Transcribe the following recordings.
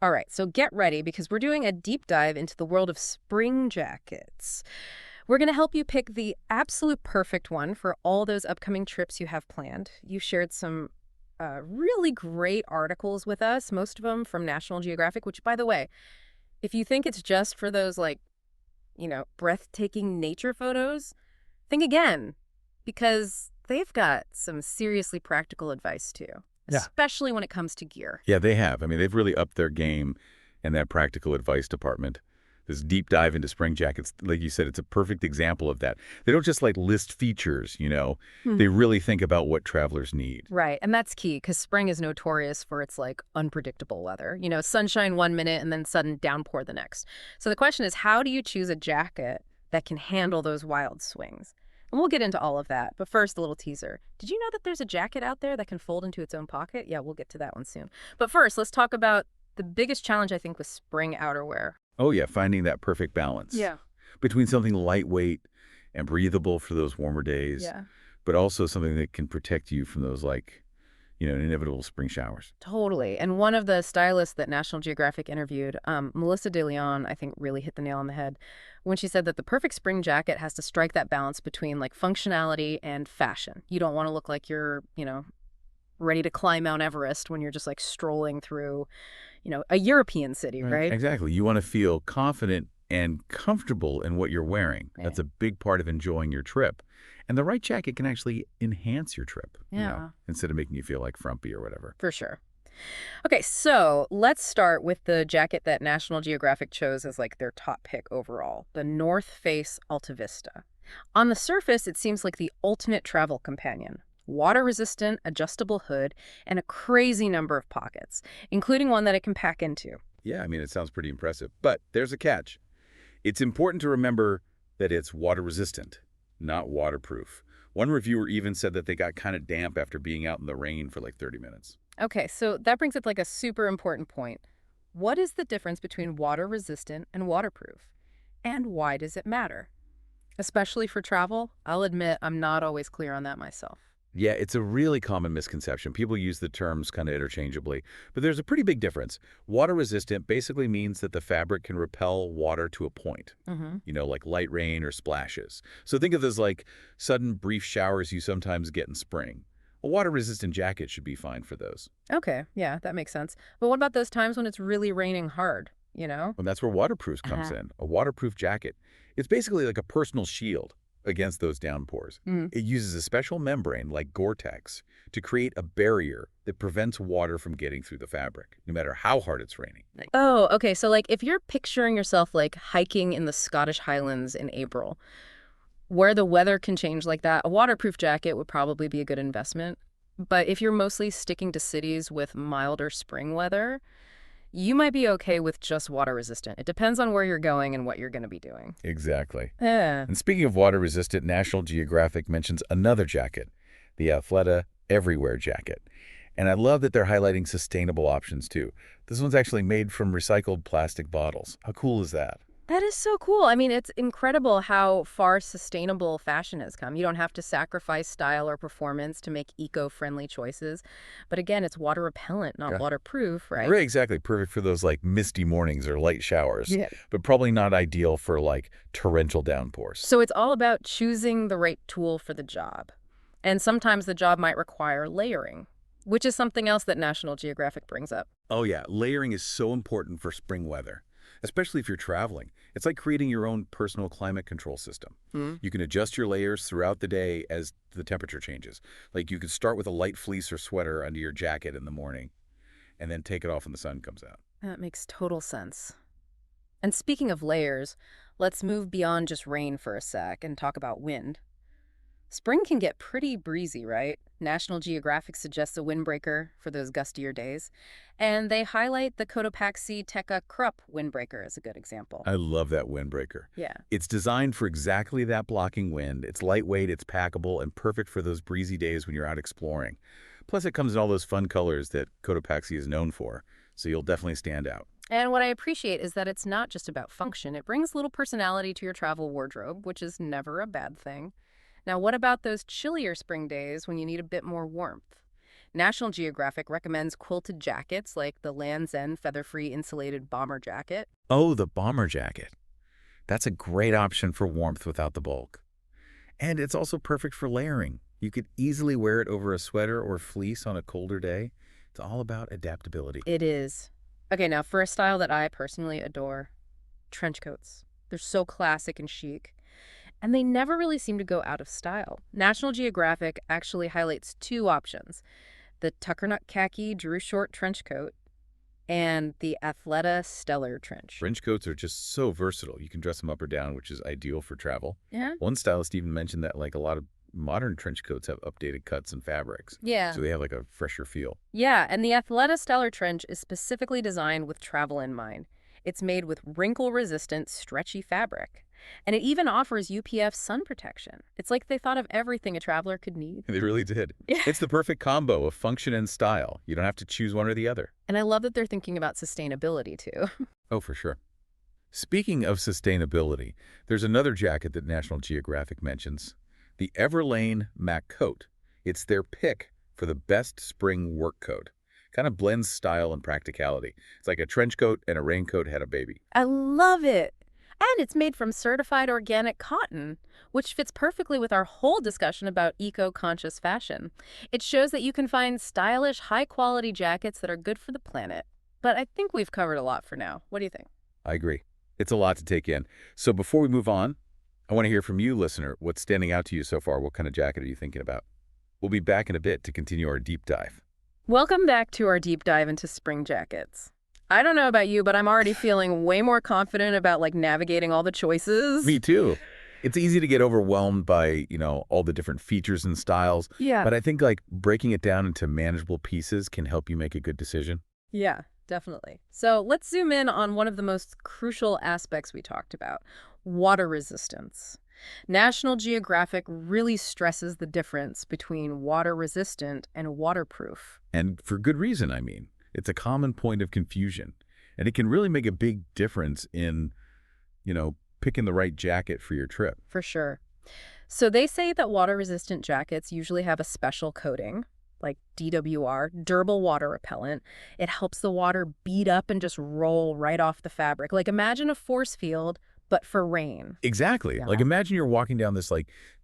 All right, so get ready because we're doing a deep dive into the world of spring jackets. We're going to help you pick the absolute perfect one for all those upcoming trips you have planned. You shared some really great articles with us, most of them from National Geographic, which, by the way, if you think it's just for those, like, breathtaking nature photos, think again, because they've got some seriously practical advice, too, especially when it comes to gear. Yeah, they have. I mean, they've really upped their game in that practical advice department. This deep dive into spring jackets, like you said, it's a perfect example of that. They don't just list features, They really think about what travelers need. Right, and that's key because spring is notorious for its unpredictable weather. Sunshine one minute and then sudden downpour the next. So the question is, how do you choose a jacket that can handle those wild swings? And we'll get into all of that. But first, a little teaser. Did you know that there's a jacket out there that can fold into its own pocket? Yeah, we'll get to that one soon. But first, let's talk about the biggest challenge, I think, with spring outerwear. Oh, yeah, finding that perfect balance. Yeah. Between something lightweight and breathable for those warmer days, but also something that can protect you from those, inevitable spring showers. Totally. And one of the stylists that National Geographic interviewed, Melissa De Leon, I think really hit the nail on the head when she said that the perfect spring jacket has to strike that balance between, functionality and fashion. You don't want to look like you're, ready to climb Mount Everest when you're just, strolling through a European city, right? Exactly. You want to feel confident and comfortable in what you're wearing. Right. That's a big part of enjoying your trip. And the right jacket can actually enhance your trip, instead of making you feel frumpy or whatever. For sure. Okay, so let's start with the jacket that National Geographic chose as their top pick overall, the North Face Alta Vista. On the surface, it seems like the ultimate travel companion. Water-resistant, adjustable hood, and a crazy number of pockets, including one that it can pack into. Yeah, I mean, it sounds pretty impressive. But there's a catch. It's important to remember that it's water-resistant, not waterproof. One reviewer even said that they got kind of damp after being out in the rain for 30 minutes. Okay, so that brings up a super important point. What is the difference between water-resistant and waterproof? And why does it matter? Especially for travel, I'll admit I'm not always clear on that myself. Yeah, it's a really common misconception. People use the terms kind of interchangeably, but there's a pretty big difference. Water-resistant basically means that the fabric can repel water to a point, like light rain or splashes. So think of this sudden brief showers you sometimes get in spring. A water-resistant jacket should be fine for those. Okay, yeah, that makes sense. But what about those times when it's really raining hard, And that's where waterproof comes in. A waterproof jacket. It's basically like a personal shield against those downpours. It uses a special membrane like Gore-Tex to create a barrier that prevents water from getting through the fabric, no matter how hard it's raining. Oh, okay. So if you're picturing yourself hiking in the Scottish Highlands in April, where the weather can change like that, a waterproof jacket would probably be a good investment. But if you're mostly sticking to cities with milder spring weather, you might be okay with just water-resistant. It depends on where you're going and what you're going to be doing. Exactly. Yeah. And speaking of water-resistant, National Geographic mentions another jacket, the Athleta Everywhere jacket. And I love that they're highlighting sustainable options, too. This one's actually made from recycled plastic bottles. How cool is that? That is so cool. I mean, it's incredible how far sustainable fashion has come. You don't have to sacrifice style or performance to make eco-friendly choices. But again, it's water repellent, not waterproof, right? Right, exactly. Perfect for those misty mornings or light showers. Yeah. But probably not ideal for torrential downpours. So it's all about choosing the right tool for the job. And sometimes the job might require layering, which is something else that National Geographic brings up. Oh yeah, layering is so important for spring weather. Especially if you're traveling. It's like creating your own personal climate control system. You can adjust your layers throughout the day as the temperature changes. You could start with a light fleece or sweater under your jacket in the morning, and then take it off when the sun comes out. That makes total sense. And speaking of layers, let's move beyond just rain for a sec and talk about wind. Spring can get pretty breezy, right? National Geographic suggests a windbreaker for those gustier days. And they highlight the Cotopaxi Tekka Krupp windbreaker as a good example. I love that windbreaker. Yeah. It's designed for exactly that blocking wind. It's lightweight, it's packable, and perfect for those breezy days when you're out exploring. Plus, it comes in all those fun colors that Cotopaxi is known for, so you'll definitely stand out. And what I appreciate is that it's not just about function. It brings a little personality to your travel wardrobe, which is never a bad thing. Now, what about those chillier spring days when you need a bit more warmth? National Geographic recommends quilted jackets like the Land's End feather-free insulated bomber jacket. Oh, the bomber jacket. That's a great option for warmth without the bulk. And it's also perfect for layering. You could easily wear it over a sweater or fleece on a colder day. It's all about adaptability. It is. Okay, now for a style that I personally adore, trench coats. They're so classic and chic. And they never really seem to go out of style. National Geographic actually highlights two options: the Tuckernut Khaki Drew Short trench coat and the Athleta Stellar trench. Trench coats are just so versatile. You can dress them up or down, which is ideal for travel. Yeah? One stylist even mentioned that like a lot of modern trench coats have updated cuts and fabrics. Yeah. So they have like a fresher feel. Yeah, and the Athleta Stellar trench is specifically designed with travel in mind. It's made with wrinkle-resistant, stretchy fabric. And it even offers UPF sun protection. It's like they thought of everything a traveler could need. They really did. Yeah. It's the perfect combo of function and style. You don't have to choose one or the other. And I love that they're thinking about sustainability, too. Oh, for sure. Speaking of sustainability, there's another jacket that National Geographic mentions, the Everlane Mac Coat. It's their pick for the best spring work coat. Kind of blends style and practicality. It's like a trench coat and a raincoat had a baby. I love it. And it's made from certified organic cotton, which fits perfectly with our whole discussion about eco-conscious fashion. It shows that you can find stylish, high-quality jackets that are good for the planet. But I think we've covered a lot for now. What do you think? I agree. It's a lot to take in. So before we move on, I want to hear from you, listener. What's standing out to you so far? What kind of jacket are you thinking about? We'll be back in a bit to continue our deep dive. Welcome back to our deep dive into spring jackets. I don't know about you, but I'm already feeling way more confident about navigating all the choices. Me too. It's easy to get overwhelmed by, all the different features and styles. Yeah. But I think breaking it down into manageable pieces can help you make a good decision. Yeah, definitely. So let's zoom in on one of the most crucial aspects we talked about: water resistance. National Geographic really stresses the difference between water resistant and waterproof. And for good reason, I mean. It's a common point of confusion, and it can really make a big difference in, picking the right jacket for your trip. For sure. So they say that water-resistant jackets usually have a special coating, like DWR, durable water repellent. It helps the water bead up and just roll right off the fabric. Imagine a force field, but for rain. Exactly. Yeah. Imagine you're walking down this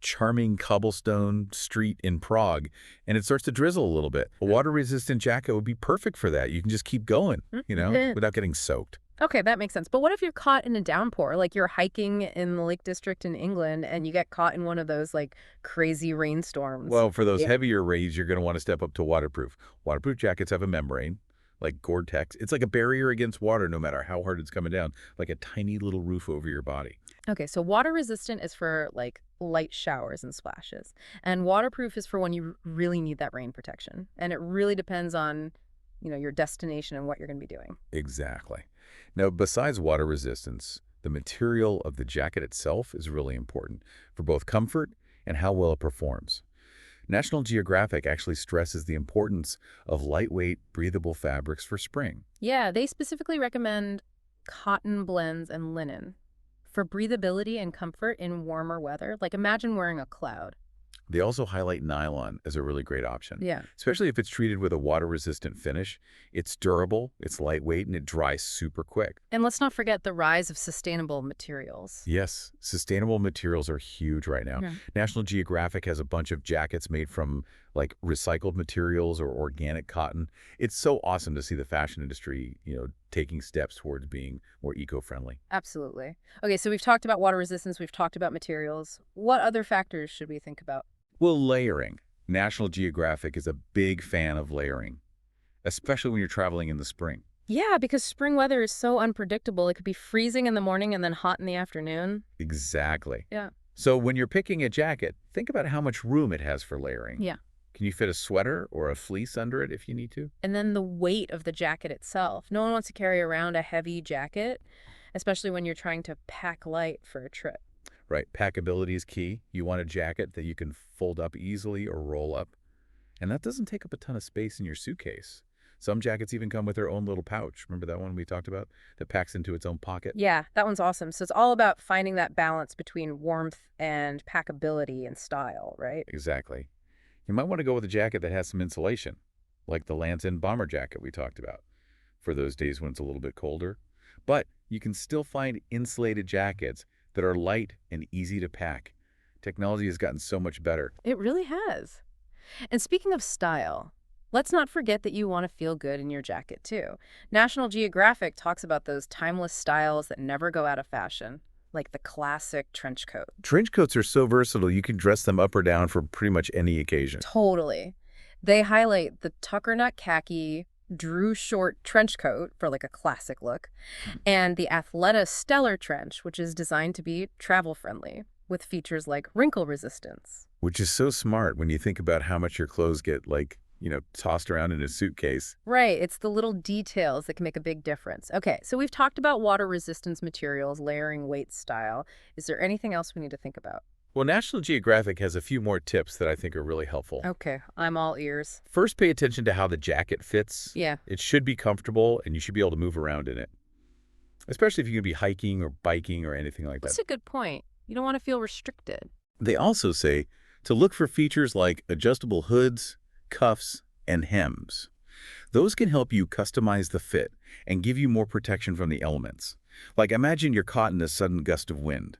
charming cobblestone street in Prague and it starts to drizzle a little bit. A water-resistant jacket would be perfect for that. You can just keep going, without getting soaked. Okay, that makes sense. But what if you're caught in a downpour? You're hiking in the Lake District in England and you get caught in one of those crazy rainstorms. Well, for those heavier rains, you're going to want to step up to waterproof. Waterproof jackets have a membrane, like Gore-Tex. It's like a barrier against water no matter how hard it's coming down, like a tiny little roof over your body. Okay, so water resistant is for light showers and splashes. And waterproof is for when you really need that rain protection. And it really depends on, your destination and what you're going to be doing. Exactly. Now, besides water resistance, the material of the jacket itself is really important for both comfort and how well it performs. National Geographic actually stresses the importance of lightweight, breathable fabrics for spring. Yeah, they specifically recommend cotton blends and linen for breathability and comfort in warmer weather. Imagine wearing a cloud. They also highlight nylon as a really great option. Yeah. Especially if it's treated with a water-resistant finish. It's durable, it's lightweight, and it dries super quick. And let's not forget the rise of sustainable materials. Yes, sustainable materials are huge right now. Yeah. National Geographic has a bunch of jackets made from recycled materials or organic cotton. It's so awesome to see the fashion industry, taking steps towards being more eco-friendly. Absolutely. Okay, so we've talked about water resistance, we've talked about materials. What other factors should we think about? Well, layering. National Geographic is a big fan of layering, especially when you're traveling in the spring. Yeah, because spring weather is so unpredictable. It could be freezing in the morning and then hot in the afternoon. Exactly. Yeah. So when you're picking a jacket, think about how much room it has for layering. Yeah. Can you fit a sweater or a fleece under it if you need to? And then the weight of the jacket itself. No one wants to carry around a heavy jacket, especially when you're trying to pack light for a trip. Right. Packability is key. You want a jacket that you can fold up easily or roll up. And that doesn't take up a ton of space in your suitcase. Some jackets even come with their own little pouch. Remember that one we talked about that packs into its own pocket? Yeah, that one's awesome. So it's all about finding that balance between warmth and packability and style, right? Exactly. You might want to go with a jacket that has some insulation. like the Lands-End bomber jacket we talked about, for those days when it's a little bit colder. But you can still find insulated jackets that are light and easy to pack. Technology has gotten so much better. It really has. And speaking of style, let's not forget that you want to feel good in your jacket, too. National Geographic talks about those timeless styles that never go out of fashion, like the classic trench coat. Trench coats are so versatile, you can dress them up or down for pretty much any occasion. Totally. They highlight the tucker-nut khaki, Drew short trench coat for like a classic look, and the Athleta Stellar trench, which is designed to be travel-friendly, with features like wrinkle resistance. Which is so smart when you think about how much your clothes get, tossed around in a suitcase. Right, it's the little details that can make a big difference. Okay, so we've talked about water resistance materials, layering, weight, style. Is there anything else we need to think about? Well, National Geographic has a few more tips that I think are really helpful. Okay, I'm all ears. First, pay attention to how the jacket fits. Yeah. It should be comfortable, and you should be able to move around in it, especially if you're going to be hiking or biking or anything like that. That's a good point. You don't want to feel restricted. They also say to look for features like adjustable hoods, cuffs, and hems. Those can help you customize the fit and give you more protection from the elements. Like, imagine you're caught in a sudden gust of wind.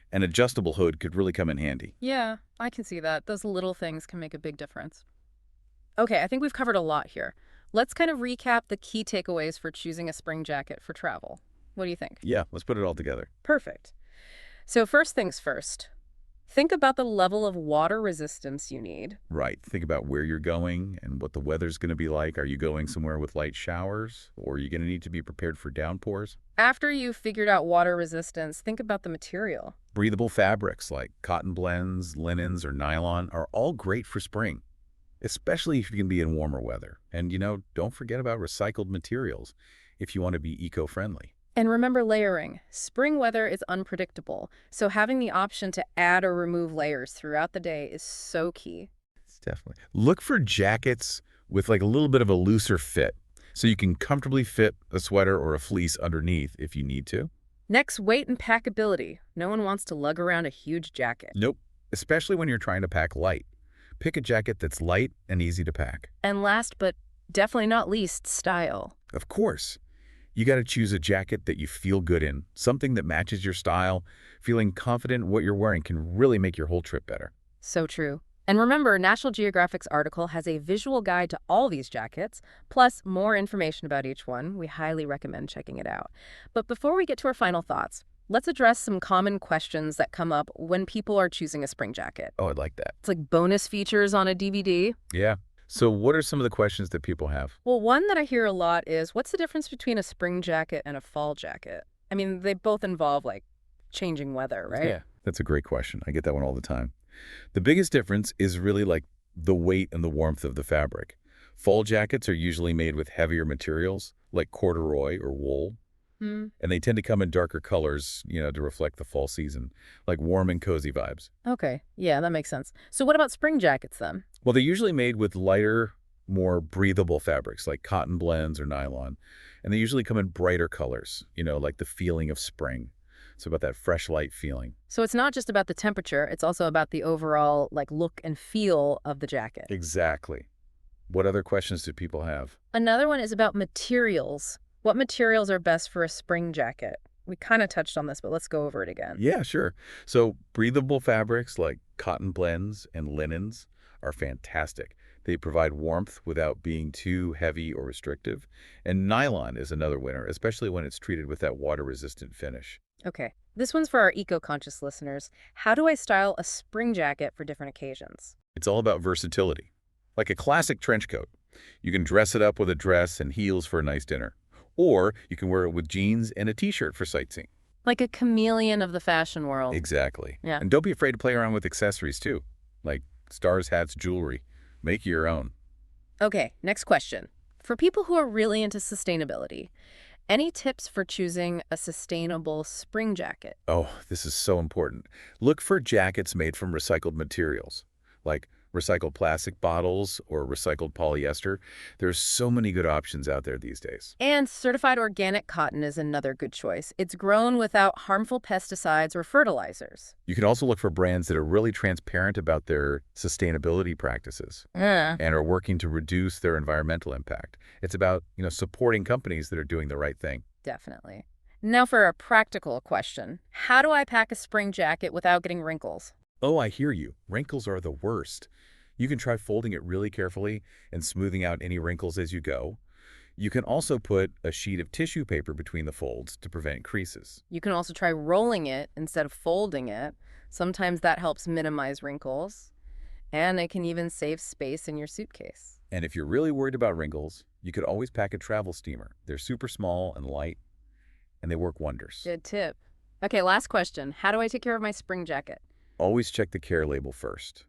An adjustable hood could really come in handy. Yeah, I can see that. Those little things can make a big difference. Okay, I think we've covered a lot here. Let's kind of recap the key takeaways for choosing a spring jacket for travel. What do you think? Yeah, let's put it all together. Perfect. So first things first, think about the level of water resistance you need. Right. Think about where you're going and what the weather's going to be like. Are you going somewhere with light showers, or are you going to need to be prepared for downpours? After you've figured out water resistance, think about the material. Breathable fabrics like cotton blends, linens, or nylon are all great for spring, especially if you can be in warmer weather. And, don't forget about recycled materials if you want to be eco-friendly. And remember layering. Spring weather is unpredictable, so having the option to add or remove layers throughout the day is so key. It's definitely. Look for jackets with a little bit of a looser fit, so you can comfortably fit a sweater or a fleece underneath if you need to. Next, weight and packability. No one wants to lug around a huge jacket. Nope, especially when you're trying to pack light. Pick a jacket that's light and easy to pack. And last but definitely not least, style. Of course. You got to choose a jacket that you feel good in, something that matches your style. Feeling confident in what you're wearing can really make your whole trip better. So true. And remember, National Geographic's article has a visual guide to all these jackets, plus more information about each one. We highly recommend checking it out. But before we get to our final thoughts, let's address some common questions that come up when people are choosing a spring jacket. Oh, I'd like that. It's like bonus features on a DVD. Yeah. So what are some of the questions that people have? Well, one that I hear a lot is, what's the difference between a spring jacket and a fall jacket? I mean, they both involve, changing weather, right? Yeah, that's a great question. I get that one all the time. The biggest difference is really the weight and the warmth of the fabric. Fall jackets are usually made with heavier materials, like corduroy or wool. And they tend to come in darker colors, to reflect the fall season, like warm and cozy vibes. Okay, yeah, that makes sense. So what about spring jackets then? Well, they're usually made with lighter, more breathable fabrics, like cotton blends or nylon. And they usually come in brighter colors, like the feeling of spring. It's about that fresh, light feeling. So it's not just about the temperature, it's also about the overall, look and feel of the jacket. Exactly. What other questions do people have? Another one is about materials. What materials are best for a spring jacket? We kind of touched on this, but let's go over it again. Yeah, sure. So breathable fabrics like cotton blends and linens are fantastic. They provide warmth without being too heavy or restrictive. And nylon is another winner, especially when it's treated with that water-resistant finish. Okay, this one's for our eco-conscious listeners. How do I style a spring jacket for different occasions? It's all about versatility. Like a classic trench coat, you can dress it up with a dress and heels for a nice dinner. Or you can wear it with jeans and a t-shirt for sightseeing. Like a chameleon of the fashion world. Exactly. Yeah. And don't be afraid to play around with accessories too, like stars, hats, jewelry. Make it your own. Okay, next question. For people who are really into sustainability, any tips for choosing a sustainable spring jacket? Oh, this is so important. Look for jackets made from recycled materials, like recycled plastic bottles or recycled polyester. There's so many good options out there these days. And certified organic cotton is another good choice. It's grown without harmful pesticides or fertilizers. You can also look for brands that are really transparent about their sustainability practices and are working to reduce their environmental impact. It's about, supporting companies that are doing the right thing. Definitely. Now for a practical question. How do I pack a spring jacket without getting wrinkles? Oh, I hear you. Wrinkles are the worst. You can try folding it really carefully and smoothing out any wrinkles as you go. You can also put a sheet of tissue paper between the folds to prevent creases. You can also try rolling it instead of folding it. Sometimes that helps minimize wrinkles. And it can even save space in your suitcase. And if you're really worried about wrinkles, you could always pack a travel steamer. They're super small and light, and they work wonders. Good tip. Okay, last question. How do I take care of my spring jacket? Always check the care label first,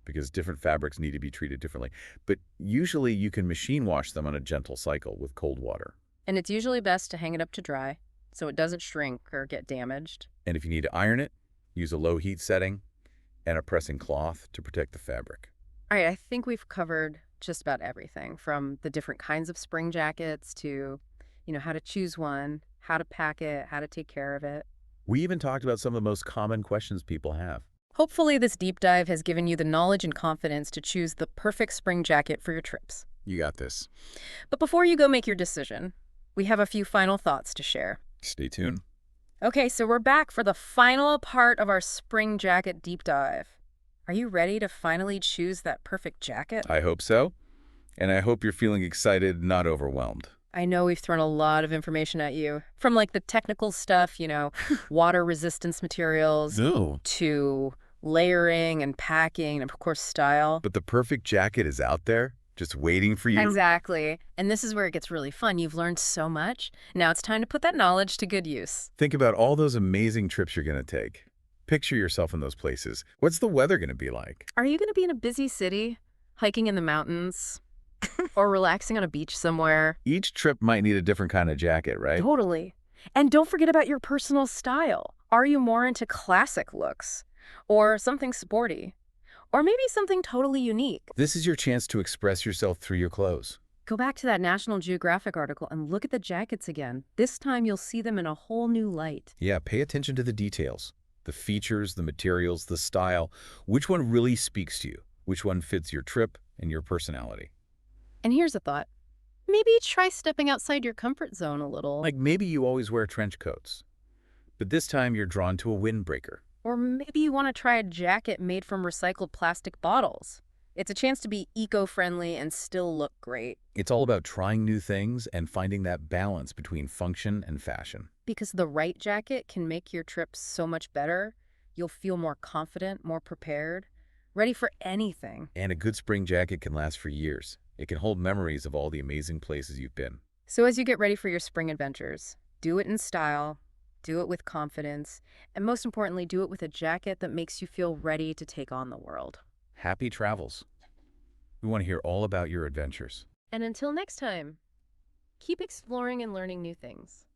because different fabrics need to be treated differently. But usually you can machine wash them on a gentle cycle with cold water. And it's usually best to hang it up to dry so it doesn't shrink or get damaged. And if you need to iron it, use a low heat setting and a pressing cloth to protect the fabric. All right, I think we've covered just about everything, from the different kinds of spring jackets to, how to choose one, how to pack it, how to take care of it. We even talked about some of the most common questions people have. Hopefully this deep dive has given you the knowledge and confidence to choose the perfect spring jacket for your trips. You got this. But before you go make your decision, we have a few final thoughts to share. Stay tuned. Okay, so we're back for the final part of our spring jacket deep dive. Are you ready to finally choose that perfect jacket? I hope so. And I hope you're feeling excited, not overwhelmed. I know we've thrown a lot of information at you, from the technical stuff, water resistance materials, to layering and packing, and of course style. But the perfect jacket is out there, just waiting for you. Exactly. And this is where it gets really fun. You've learned so much. Now it's time to put that knowledge to good use. Think about all those amazing trips you're going to take. Picture yourself in those places. What's the weather going to be like? Are you going to be in a busy city, hiking in the mountains, or relaxing on a beach somewhere? Each trip might need a different kind of jacket, right? Totally. And don't forget about your personal style. Are you more into classic looks, or something sporty, or maybe something totally unique? This is your chance to express yourself through your clothes. Go back to that National Geographic article and look at the jackets again. This time you'll see them in a whole new light. Yeah, pay attention to the details. The features, the materials, the style. Which one really speaks to you? Which one fits your trip and your personality? And here's a thought. Maybe try stepping outside your comfort zone a little. Like maybe you always wear trench coats, but this time you're drawn to a windbreaker. Or maybe you want to try a jacket made from recycled plastic bottles. It's a chance to be eco-friendly and still look great. It's all about trying new things and finding that balance between function and fashion. Because the right jacket can make your trip so much better. You'll feel more confident, more prepared, ready for anything. And a good spring jacket can last for years. It can hold memories of all the amazing places you've been. So as you get ready for your spring adventures, do it in style, do it with confidence, and most importantly, do it with a jacket that makes you feel ready to take on the world. Happy travels. We want to hear all about your adventures. And until next time, keep exploring and learning new things.